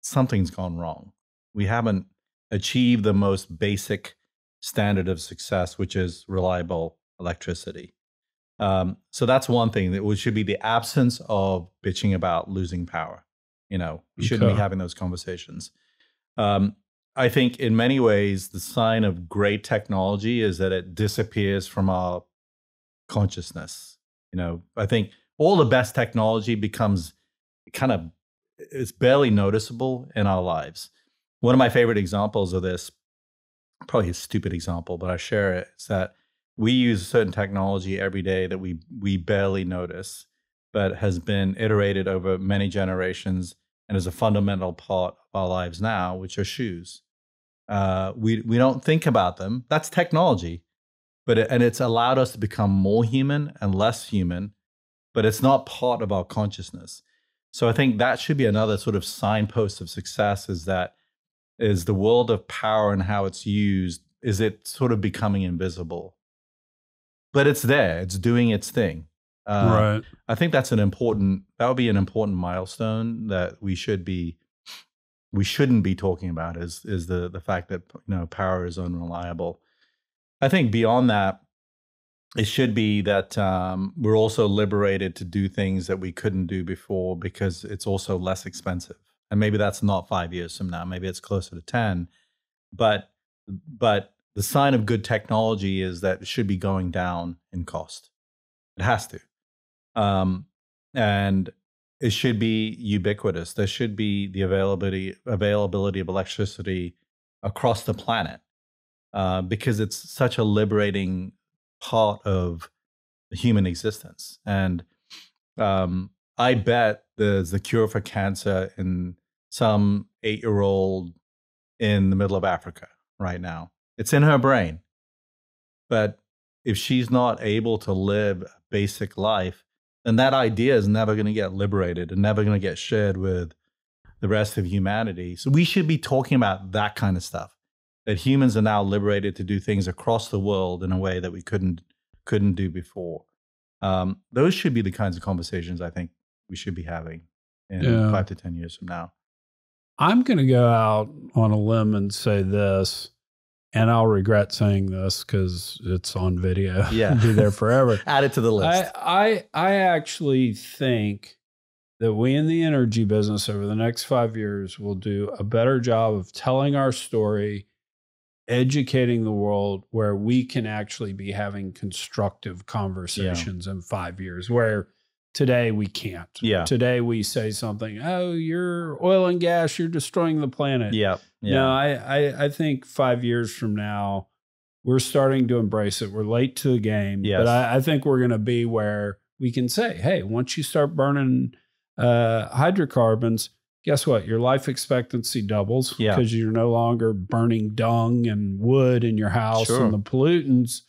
something's gone wrong. We haven't achieved the most basic standard of success, which is reliable electricity. So that's one thing, that should be the absence of bitching about losing power. We shouldn't be having those conversations. I think in many ways, the sign of great technology is that it disappears from our consciousness. I think all the best technology becomes it's barely noticeable in our lives. One of my favorite examples of this, probably a stupid example, but I share it, is that we use a certain technology every day that we barely notice, but has been iterated over many generations and is a fundamental part of our lives now, which are shoes. We don't think about them. That's technology, and it's allowed us to become more human and less human, but it's not part of our consciousness. So I think that should be another sort of signpost of success, is the world of power and how it's used, is it sort of becoming invisible? But it's there, it's doing its thing. Right. I think that would be an important milestone that we shouldn't be talking about, is the fact that power is unreliable. I think beyond that, it should be that we're also liberated to do things that we couldn't do before because it's also less expensive. And maybe that's not 5 years from now, maybe it's closer to 10. But the sign of good technology is that it should be going down in cost. It has to. And it should be ubiquitous. There should be the availability of electricity across the planet, because it's such a liberating part of human existence. And I bet there's the cure for cancer in some 8-year-old in the middle of Africa right now. It's in her brain. But if she's not able to live a basic life, then that idea is never going to get liberated and never going to get shared with the rest of humanity. So we should be talking about that kind of stuff, that humans are now liberated to do things across the world in a way that we couldn't do before. Those should be the kinds of conversations I think we should be having in 5 to 10 years from now. I'm going to go out on a limb and say this, and I'll regret saying this because it's on video. Yeah. It'll be there forever. Add it to the list. I actually think that we in the energy business over the next 5 years will do a better job of telling our story, educating the world, where we can actually be having constructive conversations in 5 years, where today we can't. Yeah. Today we say something, oh, you're oil and gas, you're destroying the planet. Yeah. No, I think 5 years from now, we're starting to embrace it. We're late to the game, but I think we're going to be where we can say, hey, once you start burning hydrocarbons, guess what? Your life expectancy doubles because you're no longer burning dung and wood in your house and the pollutants.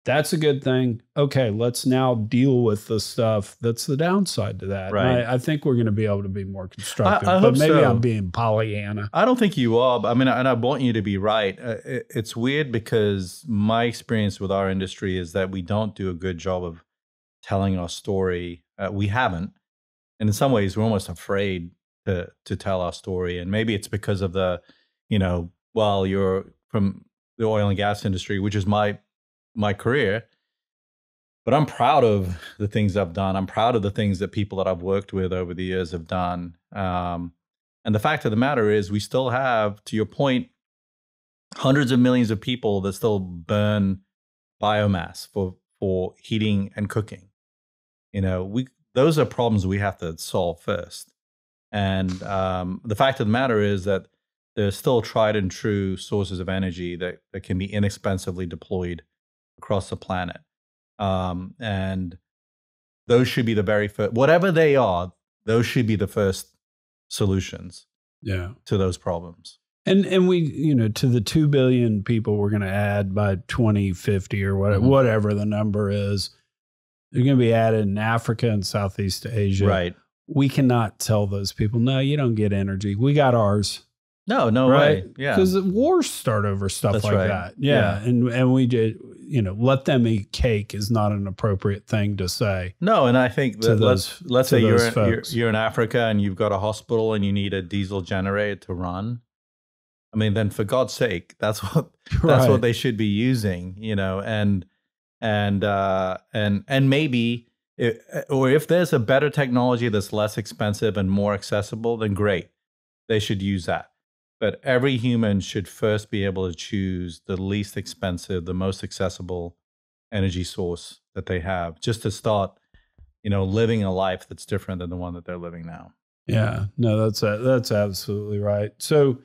That's a good thing. Okay, let's now deal with the stuff that's the downside to that. Right. I think we're going to be able to be more constructive. I but hope maybe so. I'm being Pollyanna. I don't think you are. I mean, and I want you to be right. It's weird because my experience with our industry is that we don't do a good job of telling our story. We haven't. And in some ways, we're almost afraid to tell our story. And maybe it's because of the, well, you're from the oil and gas industry, which is my career, but I'm proud of the things I've done. I'm proud of the things that people that I've worked with over the years have done. And the fact of the matter is we still have, to your point, hundreds of millions of people that still burn biomass for heating and cooking. Those are problems we have to solve first. And the fact of the matter is that there's still tried and true sources of energy that can be inexpensively deployed across the planet. And those should be the very first, whatever they are, those should be the first solutions to those problems. And we, to the 2 billion people we're going to add by 2050 or whatever the number is, they're going to be added in Africa and Southeast Asia. Right. We cannot tell those people, no, you don't get energy. We got ours. No right? way. Yeah. Because wars start over stuff That's like right. that. Yeah. And we did, let them eat cake is not an appropriate thing to say. No, and I think that let's say you're in Africa and you've got a hospital and you need a diesel generator to run. I mean, then for God's sake, that's what they should be using, and maybe if there's a better technology that's less expensive and more accessible, then great. They should use that. But every human should first be able to choose the least expensive, the most accessible energy source that they have, just to start, living a life that's different than the one that they're living now. Yeah, no, that's absolutely right. So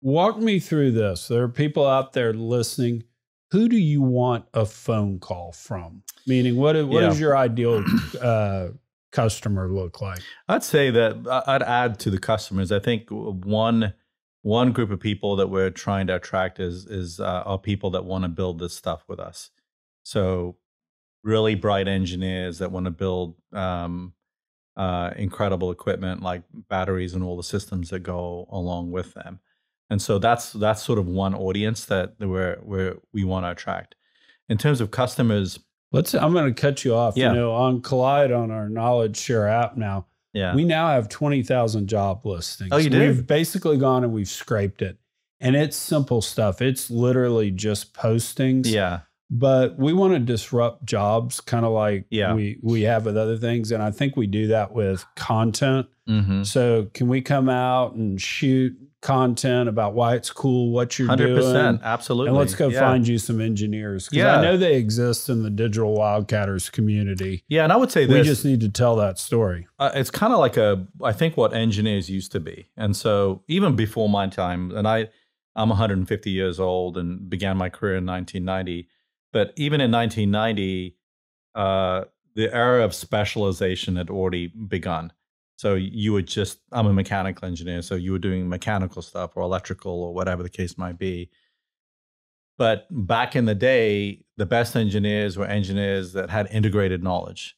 walk me through this. There are people out there listening. Who do you want a phone call from? Meaning, what does your ideal customer look like? I'd say that I'd add to the customers. I think one group of people that we're trying to attract is are people that want to build this stuff with us. So really bright engineers that want to build incredible equipment like batteries and all the systems that go along with them. And so that's sort of one audience that we want to attract. In terms of customers, I'm going to cut you off. On Collide, on our Knowledge Share app now, we now have 20,000 job listings. Oh, you do? We've basically gone and we've scraped it. And it's simple stuff. It's literally just postings but we want to disrupt jobs, kind of like we have with other things. And I think we do that with content. Mm-hmm. So can we come out and shoot content about why it's cool, what you're 100%, doing? Absolutely. And let's go find you some engineers. Because I know they exist in the digital wildcatters community. Yeah, and I would say we just need to tell that story. It's kind of like I think what engineers used to be. And so even before my time, and I'm 150 years old and began my career in 1990. But even in 1990, the era of specialization had already begun. So you would I'm a mechanical engineer, so you were doing mechanical stuff or electrical or whatever the case might be. But back in the day, the best engineers were engineers that had integrated knowledge.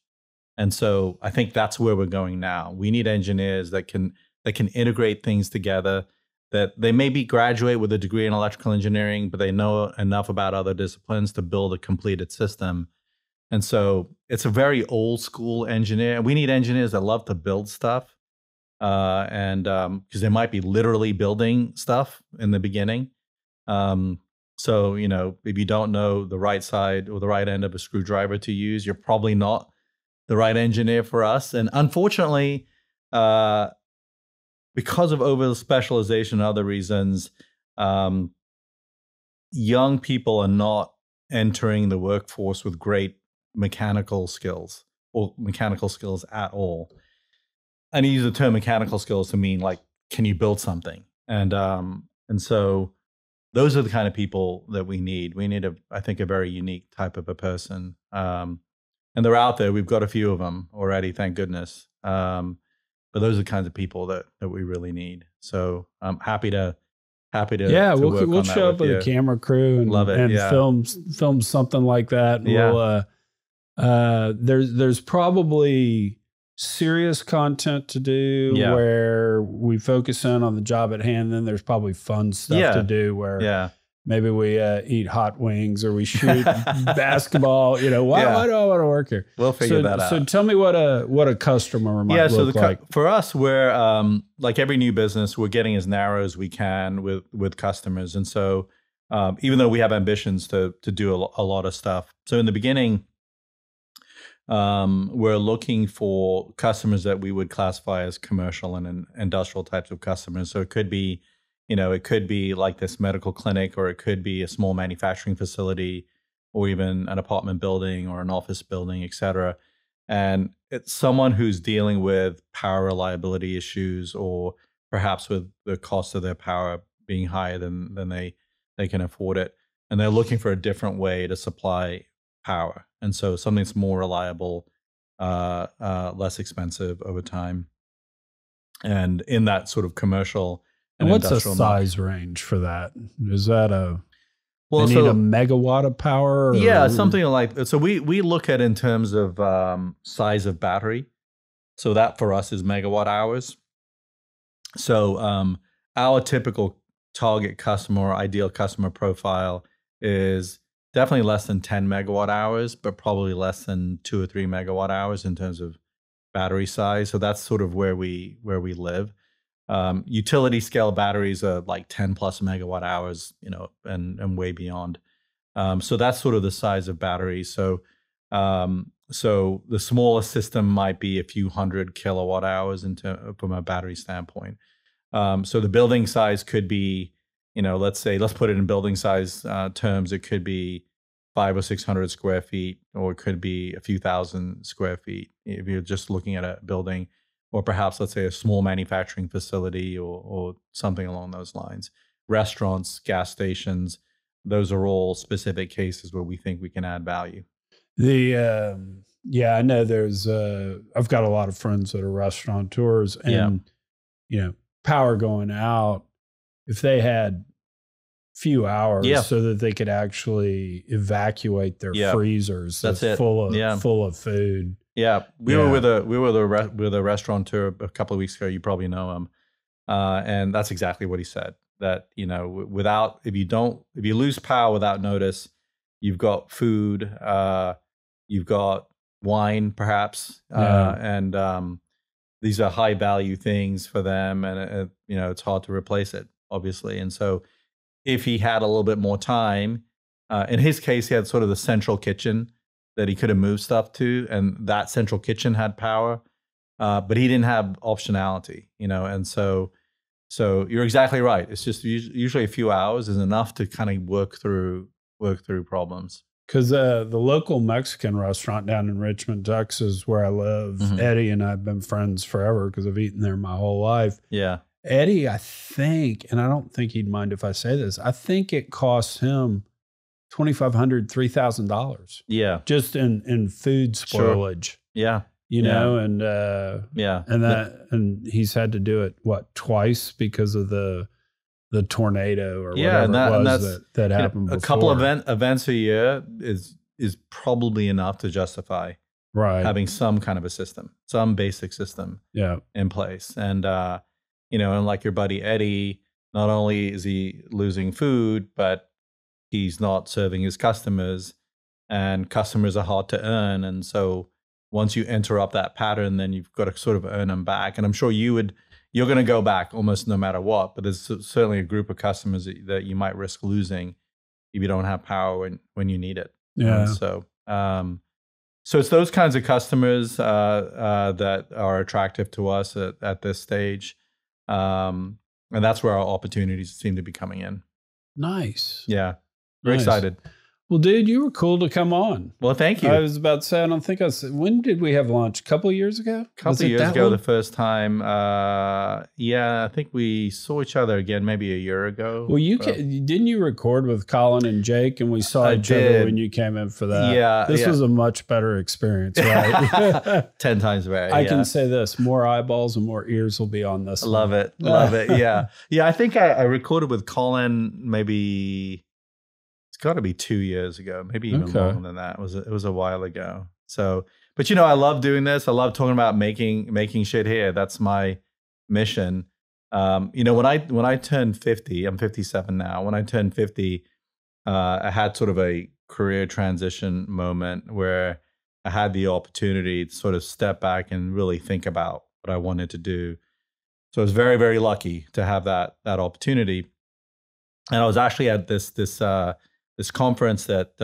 And so I think that's where we're going now. We need engineers that can integrate things together, that they maybe graduate with a degree in electrical engineering, but they know enough about other disciplines to build a completed system. And so it's a very old school engineer. We need engineers that love to build stuff, and because they might be literally building stuff in the beginning. So, if you don't know the right side or the right end of a screwdriver to use, you're probably not the right engineer for us. And unfortunately, because of over specialization and other reasons, young people are not entering the workforce with great mechanical skills or mechanical skills at all. And I use the term mechanical skills to mean like, can you build something? And so those are the kind of people that we need. We need I think a very unique type of a person. And they're out there. We've got a few of them already, thank goodness. But those are the kinds of people that we really need. So I'm happy to we'll show up with a camera crew and, film something like that. And there's probably serious content to do where we focus in on the job at hand. Then there's probably fun stuff to do where maybe we eat hot wings or we shoot basketball. Why do I want to work here? We'll figure that out. So tell me what a customer might look like. For us, we're like every new business, we're getting as narrow as we can with customers. And so even though we have ambitions to do a lot of stuff. So in the beginning, we're looking for customers that we would classify as commercial and industrial types of customers. So it could be, it could be like this medical clinic, or it could be a small manufacturing facility, or even an apartment building or an office building, et cetera. And it's someone who's dealing with power reliability issues, or perhaps with the cost of their power being higher than they can afford it. And they're looking for a different way to supply power. And so something that's more reliable, less expensive over time. And in that sort of commercial and what's the size market range for that? Is that they need a megawatt of power? Something like that. So we look at in terms of size of battery. So that for us is megawatt hours. So our typical target customer, or ideal customer profile, is definitely less than 10 megawatt hours, but probably less than 2 or 3 megawatt hours in terms of battery size. So that's sort of where we live. Utility scale batteries are like 10 plus megawatt hours, and way beyond. So that's sort of the size of batteries. So the smallest system might be a few hundred kilowatt hours from a battery standpoint. So the building size could be, let's put it in building size terms. It could be 500 or 600 square feet, or it could be a few thousand square feet if you're just looking at a building, or perhaps, let's say, a small manufacturing facility or something along those lines. Restaurants, gas stations, those are all specific cases where we think we can add value. I know there's, I've got a lot of friends that are restaurateurs, and, power going out, if they had few hours so that they could actually evacuate their freezers full of food. We were with a restaurateur a couple of weeks ago. You probably know him, and that's exactly what he said. That if you lose power without notice, you've got food, you've got wine, perhaps, and these are high value things for them, and it's hard to replace it, obviously. And so, if he had a little bit more time, In his case, he had sort of the central kitchen that he could have moved stuff to, and that central kitchen had power, but he didn't have optionality, and so you're exactly right. It's just usually a few hours is enough to kind of work through problems. Because the local Mexican restaurant down in Richmond, Texas, where I live, Eddie and I have been friends forever because I've eaten there my whole life. Yeah. Eddie, I think, and I don't think he'd mind if I say this, I think it costs him $2,500, $3,000. Yeah. Just in food spoilage. Sure. Yeah. And he's had to do it, twice because of the tornado or whatever that happened before. A couple of events a year is probably enough to justify having some kind of a system, some basic system in place. And, and like your buddy Eddie, not only is he losing food, but he's not serving his customers, and customers are hard to earn. And so once you interrupt that pattern, then you've got to sort of earn them back. And I'm sure you're going to go back almost no matter what, but there's certainly a group of customers that you might risk losing if you don't have power when you need it. Yeah. And so it's those kinds of customers that are attractive to us at this stage. And that's where our opportunities seem to be coming in. Nice. Yeah. Very excited. Well, dude, you were cool to come on. Well, thank you. I was about to say, when did we have lunch? A couple of years ago? A couple of years ago, the first time. I think we saw each other again maybe a year ago. Well, didn't you record with Colin and Jake, and we saw each other when you came in for that? Yeah. This was a much better experience, right? 10 times better. I can say this, more eyeballs and more ears will be on this. Love it. Love it. Yeah. Yeah, I think I recorded with Colin maybe... got to be 2 years ago, maybe even longer than that. It was a while ago. So, but I love doing this. I love talking about making shit here. That's my mission. When I turned 50, I'm 57 now. When I turned 50, I had sort of a career transition moment where I had the opportunity to sort of step back and really think about what I wanted to do. So I was very, very lucky to have that opportunity. And I was actually at this conference that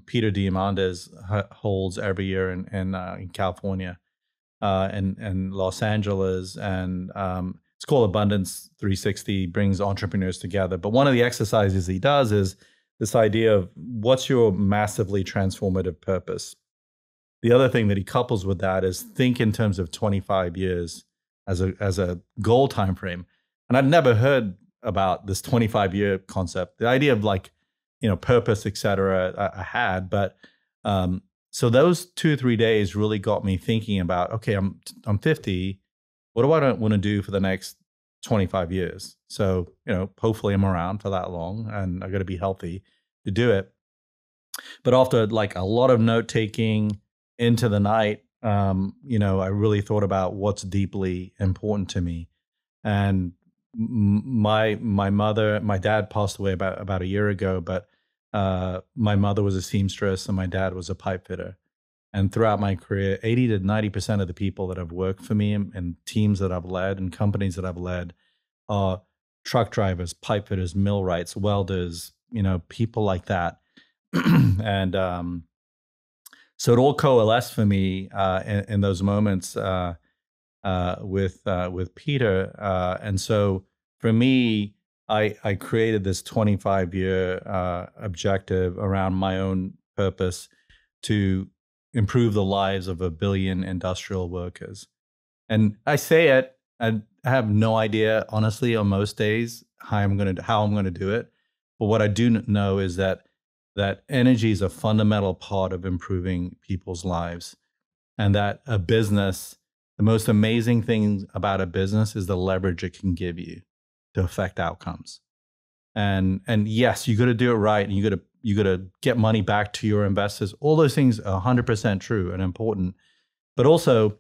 Peter Diamandis holds every year in California and Los Angeles, and it's called Abundance 360. Brings entrepreneurs together. But one of the exercises he does is this idea of what's your massively transformative purpose. The other thing that he couples with that is think in terms of 25 years as a goal time frame. And I'd never heard about this 25-year concept. The idea of purpose, et cetera, I had. But so those 2 or 3 days really got me thinking about, okay, I'm 50. What do I want to do for the next 25 years? So, hopefully I'm around for that long, and I got to be healthy to do it. But after a lot of note taking into the night, I really thought about what's deeply important to me. And my dad passed away about a year ago, but my mother was a seamstress and my dad was a pipe fitter. And throughout my career, 80 to 90% of the people that have worked for me and teams that I've led and companies that I've led are truck drivers, pipe fitters, millwrights, welders, people like that. And so it all coalesced for me in those moments with Peter. And so for me, I created this 25-year objective around my own purpose to improve the lives of 1 billion industrial workers. And I say it, I have no idea, honestly, on most days how I'm going to do it. But what I do know is that energy is a fundamental part of improving people's lives, and that a business, the most amazing thing about a business is the leverage it can give you to affect outcomes. And yes, you got to do it right, and you got to get money back to your investors. All those things are 100% true and important. But also,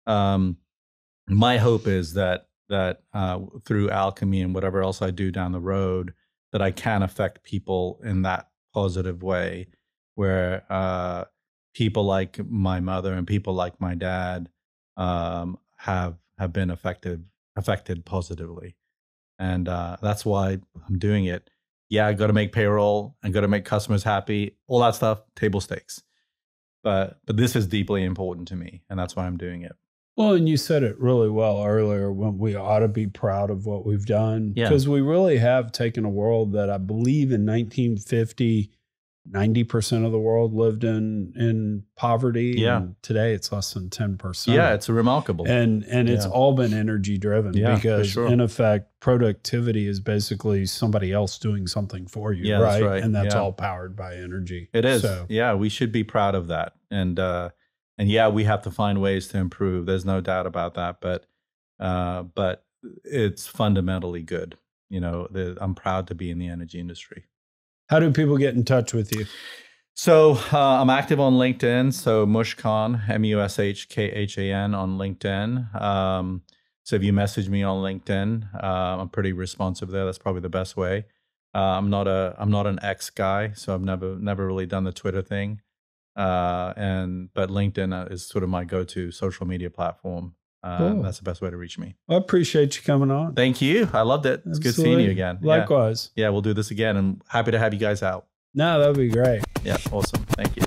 my hope is that through Alchemy and whatever else I do down the road, that I can affect people in that positive way, where people like my mother and people like my dad have been affected positively. And that's why I'm doing it. Yeah, I got to make payroll and got to make customers happy. All that stuff, table stakes. But this is deeply important to me, and that's why I'm doing it. Well, and you said it really well earlier when we ought to be proud of what we've done, because we really have taken a world that I believe in 1950, 90% of the world lived in poverty. Yeah. And today it's less than 10%. Yeah, it's remarkable. And it's all been energy driven because in effect, productivity is basically somebody else doing something for you, right? That's right? And that's all powered by energy. It is. So. Yeah, we should be proud of that. And yeah, we have to find ways to improve. There's no doubt about that. But it's fundamentally good. You know, I'm proud to be in the energy industry. How do people get in touch with you? So I'm active on LinkedIn. So Mush Khan, MushKhan on LinkedIn. So if you message me on LinkedIn, I'm pretty responsive there. That's probably the best way. I'm not an X guy, so I've never really done the Twitter thing. But LinkedIn is sort of my go-to social media platform. Cool. That's the best way to reach me. I appreciate you coming on. Thank you. I loved it. It's good seeing you again. Likewise. Yeah, we'll do this again. And happy to have you guys out. No, that'd be great. Yeah, awesome. Thank you.